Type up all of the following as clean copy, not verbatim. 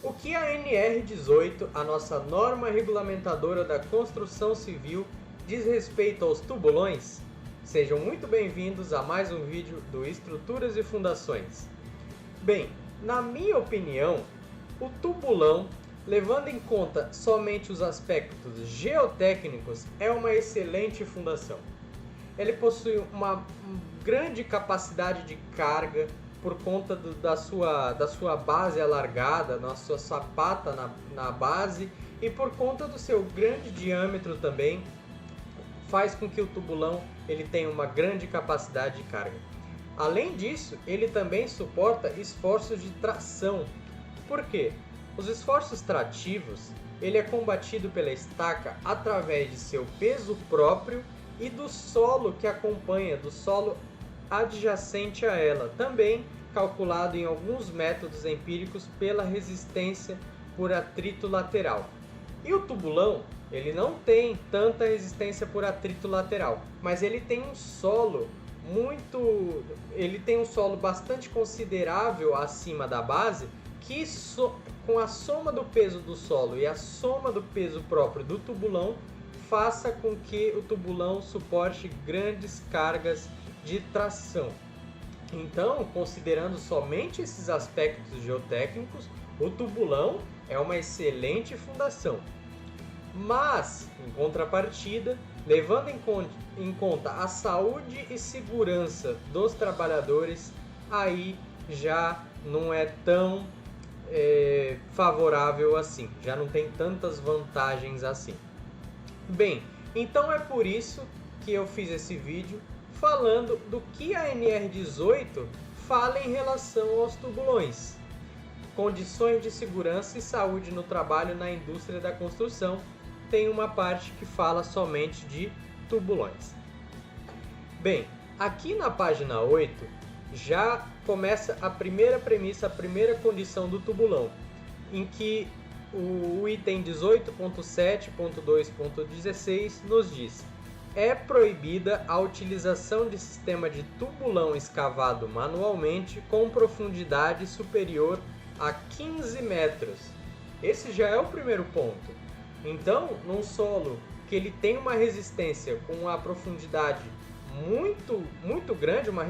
O que a NR18, a nossa norma regulamentadora da construção civil, diz respeito aos tubulões? Sejam muito bem-vindos a mais um vídeo do Estruturas e Fundações. Bem, na minha opinião, o tubulão, levando em conta somente os aspectos geotécnicos, é uma excelente fundação. Ele possui uma grande capacidade de carga por conta da sua base alargada, na sua sapata na base, e por conta do seu grande diâmetro também, faz com que o tubulão ele tenha uma grande capacidade de carga. Além disso, ele também suporta esforços de tração. Por quê? Os esforços trativos, ele é combatido pela estaca através de seu peso próprio e do solo que acompanha, do solo adjacente a ela, também calculado em alguns métodos empíricos pela resistência por atrito lateral. E o tubulão, ele não tem tanta resistência por atrito lateral, mas ele tem um solo bastante considerável acima da base, que com a soma do peso do solo e a soma do peso próprio do tubulão, faça com que o tubulão suporte grandes cargas de tração. Então, considerando somente esses aspectos geotécnicos, o tubulão é uma excelente fundação. Mas, em contrapartida, levando em conta a saúde e segurança dos trabalhadores, aí já não é tão favorável assim, já não tem tantas vantagens assim. Bem, então é por isso que eu fiz esse vídeo falando do que a NR18 fala em relação aos tubulões. Condições de segurança e saúde no trabalho na indústria da construção. Tem uma parte que fala somente de tubulões. Bem, aqui na página 8 já começa a primeira premissa, a primeira condição do tubulão, em que o item 18.7.2.16 nos diz: é proibida a utilização de sistema de tubulão escavado manualmente com profundidade superior a 15 metros. Esse já é o primeiro ponto. Então, num solo que ele tem uma resistência com uma profundidade muito grande, uma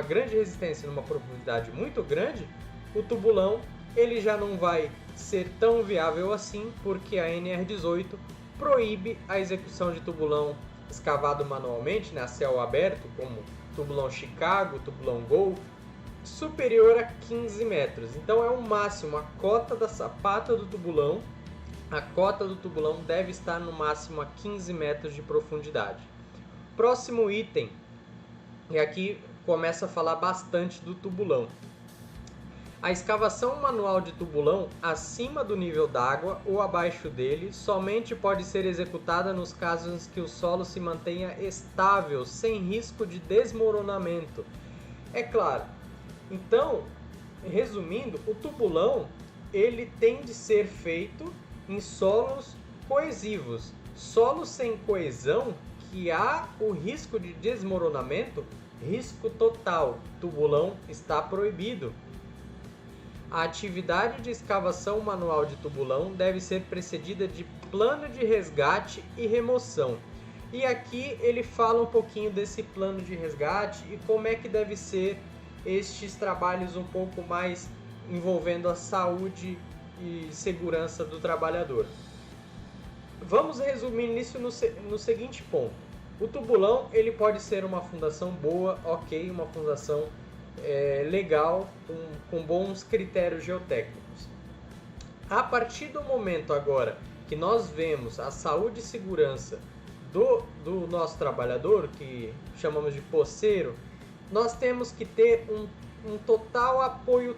grande resistência numa profundidade muito grande, o tubulão ele já não vai ser tão viável assim, porque a NR18 proíbe a execução de tubulão escavado manualmente, a céu aberto, como tubulão Chicago, tubulão Gol, superior a 15 metros. Então é o máximo, a cota da sapata do tubulão, a cota do tubulão deve estar no máximo a 15 metros de profundidade. Próximo item, e aqui começa a falar bastante do tubulão. A escavação manual de tubulão acima do nível d'água ou abaixo dele somente pode ser executada nos casos em que o solo se mantenha estável, sem risco de desmoronamento. É claro. Então, resumindo, o tubulão ele tem de ser feito em solos coesivos. Solos sem coesão, que há o risco de desmoronamento, risco total. Tubulão está proibido. A atividade de escavação manual de tubulão deve ser precedida de plano de resgate e remoção. E aqui ele fala um pouquinho desse plano de resgate e como é que deve ser estes trabalhos um pouco mais envolvendo a saúde e segurança do trabalhador. Vamos resumir isso no seguinte ponto. O tubulão ele pode ser uma fundação boa, ok, uma fundação legal, com bons critérios geotécnicos. A partir do momento agora que nós vemos a saúde e segurança do nosso trabalhador, que chamamos de poceiro, nós temos que ter um total apoio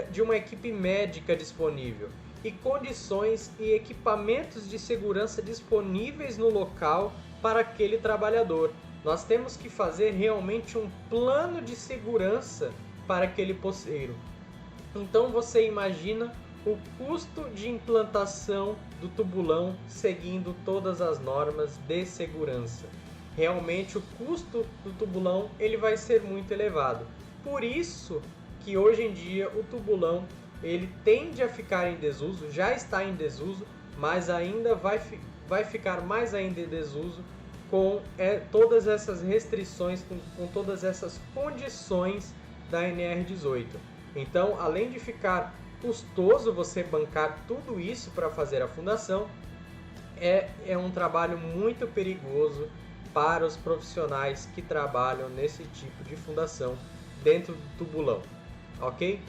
de uma equipe médica disponível e condições e equipamentos de segurança disponíveis no local para aquele trabalhador. Nós temos que fazer realmente um plano de segurança para aquele poceiro. Então você imagina o custo de implantação do tubulão seguindo todas as normas de segurança. Realmente o custo do tubulão ele vai ser muito elevado. Por isso que hoje em dia o tubulão ele tende a ficar em desuso, já está em desuso, mas ainda vai ficar mais ainda em desuso com todas essas restrições, com todas essas condições da NR18. Então, além de ficar custoso você bancar tudo isso para fazer a fundação, é um trabalho muito perigoso para os profissionais que trabalham nesse tipo de fundação dentro do tubulão, ok?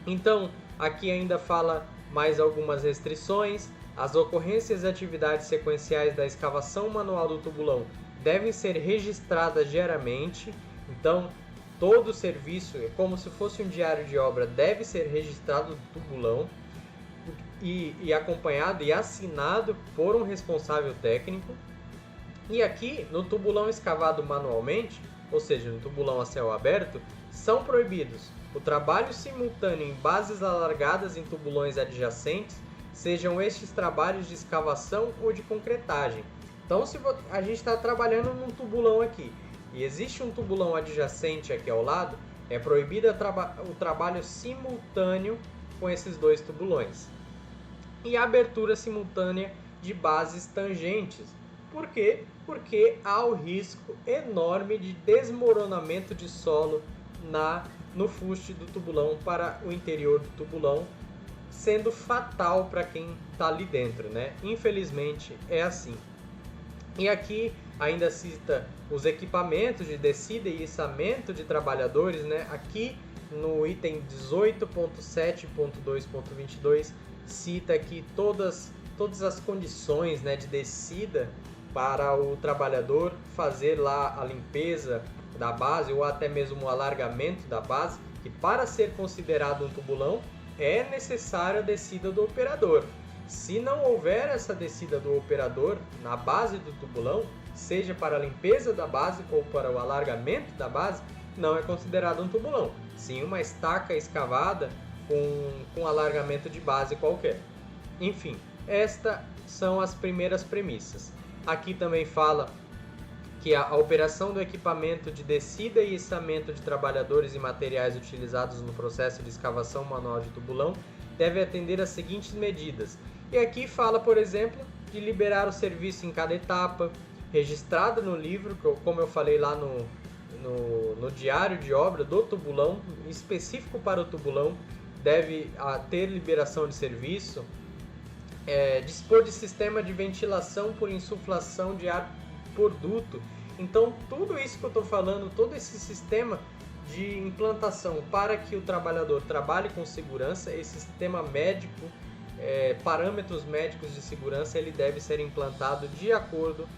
Então, aqui ainda fala mais algumas restrições. As ocorrências e atividades sequenciais da escavação manual do tubulão devem ser registradas diariamente. Então, todo o serviço, como se fosse um diário de obra, deve ser registrado do tubulão e acompanhado e assinado por um responsável técnico. E aqui, no tubulão escavado manualmente, ou seja, no tubulão a céu aberto, são proibidos o trabalho simultâneo em bases alargadas em tubulões adjacentes, sejam estes trabalhos de escavação ou de concretagem. Então, se a gente está trabalhando num tubulão aqui e existe um tubulão adjacente aqui ao lado, é proibido o trabalho simultâneo com esses dois tubulões. E a abertura simultânea de bases tangentes. Por quê? Porque há o risco enorme de desmoronamento de solo no fuste do tubulão para o interior do tubulão, sendo fatal para quem está ali dentro, né? Infelizmente é assim. E aqui ainda cita os equipamentos de descida e içamento de trabalhadores, né? Aqui no item 18.7.2.22 cita aqui todas as condições, né, de descida para o trabalhador fazer lá a limpeza da base ou até mesmo o alargamento da base, que para ser considerado um tubulão é necessária a descida do operador. Se não houver essa descida do operador na base do tubulão, seja para a limpeza da base ou para o alargamento da base, não é considerado um tubulão, sim uma estaca escavada com alargamento de base qualquer. Enfim, estas são as primeiras premissas. Aqui também fala que a operação do equipamento de descida e içamento de trabalhadores e materiais utilizados no processo de escavação manual de tubulão deve atender às seguintes medidas. E aqui fala, por exemplo, de liberar o serviço em cada etapa, registrada no livro, como eu falei lá no diário de obra do tubulão, específico para o tubulão, deve ter liberação de serviço, dispor de sistema de ventilação por insuflação de ar por duto. Então, tudo isso que eu estou falando, todo esse sistema de implantação para que o trabalhador trabalhe com segurança, esse sistema médico, parâmetros médicos de segurança, ele deve ser implantado de acordo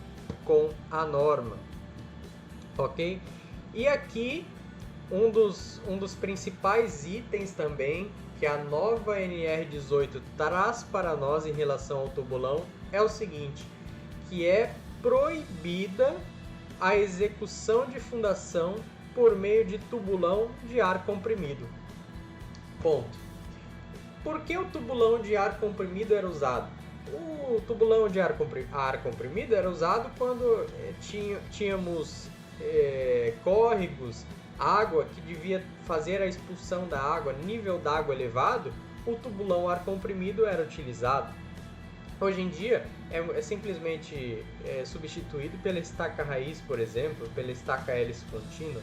com a norma, ok? E aqui um dos principais itens também que a nova NR18 traz para nós em relação ao tubulão é o seguinte, que é proibida a execução de fundação por meio de tubulão de ar comprimido. Ponto. Por que o tubulão de ar comprimido era usado? O tubulão de ar comprimido era usado quando tínhamos córregos, água que devia fazer a expulsão da água, nível d'água elevado, o tubulão ar comprimido era utilizado. Hoje em dia é simplesmente substituído pela estaca raiz, por exemplo, pela estaca hélice contínua.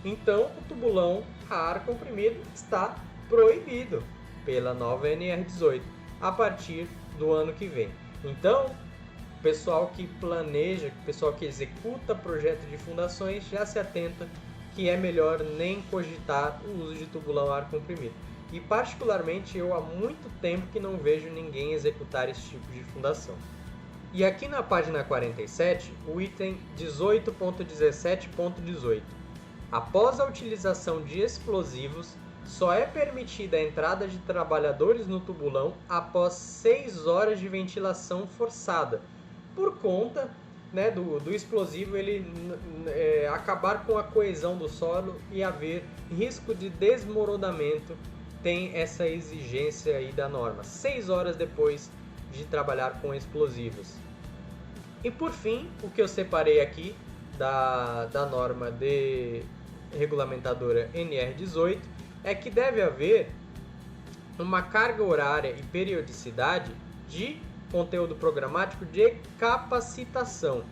Então o tubulão a ar comprimido está proibido pela nova NR18 a partir do ano que vem. Então, o pessoal que planeja, o pessoal que executa projeto de fundações já se atenta que é melhor nem cogitar o uso de tubulão a ar comprimido. E particularmente eu há muito tempo que não vejo ninguém executar esse tipo de fundação. E aqui na página 47, o item 18.17.18. Após a utilização de explosivos, só é permitida a entrada de trabalhadores no tubulão após 6 horas de ventilação forçada, por conta, né, do explosivo ele acabar com a coesão do solo e haver risco de desmoronamento. Tem essa exigência aí da norma, 6 horas depois de trabalhar com explosivos. E por fim, o que eu separei aqui da norma de regulamentadora NR18 é que deve haver uma carga horária e periodicidade de conteúdo programático de capacitação.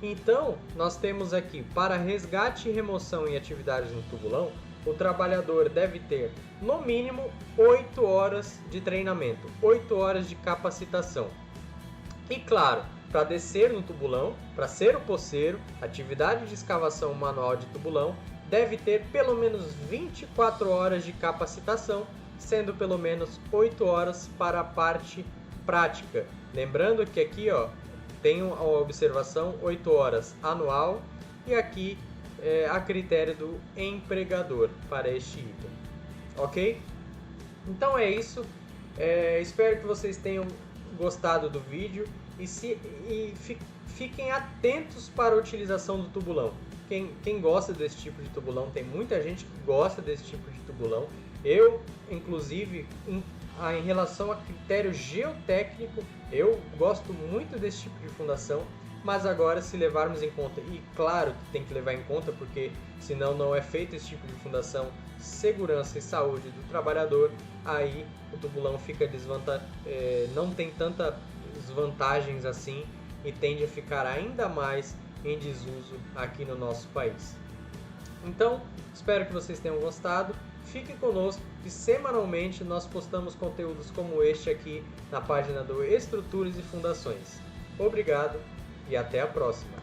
Então, nós temos aqui, para resgate e remoção em atividades no tubulão, o trabalhador deve ter, no mínimo, 8 horas de treinamento, 8 horas de capacitação. E claro, para descer no tubulão, para ser o poceiro, atividade de escavação manual de tubulão, deve ter pelo menos 24 horas de capacitação, sendo pelo menos 8 horas para a parte prática. Lembrando que aqui tem a observação 8 horas anual e aqui a critério do empregador para este item. Ok? Então é isso. Espero que vocês tenham gostado do vídeo e fiquem atentos para a utilização do tubulão. Quem gosta desse tipo de tubulão, tem muita gente que gosta desse tipo de tubulão. Eu, inclusive, em relação a critério geotécnico, eu gosto muito desse tipo de fundação, mas agora, se levarmos em conta, e claro que tem que levar em conta, porque senão não é feito esse tipo de fundação, segurança e saúde do trabalhador, aí o tubulão fica não tem tantas vantagens assim e tende a ficar ainda mais em desuso aqui no nosso país. Então, espero que vocês tenham gostado. Fique conosco, que semanalmente nós postamos conteúdos como este aqui na página do Estruturas e Fundações. Obrigado e até a próxima!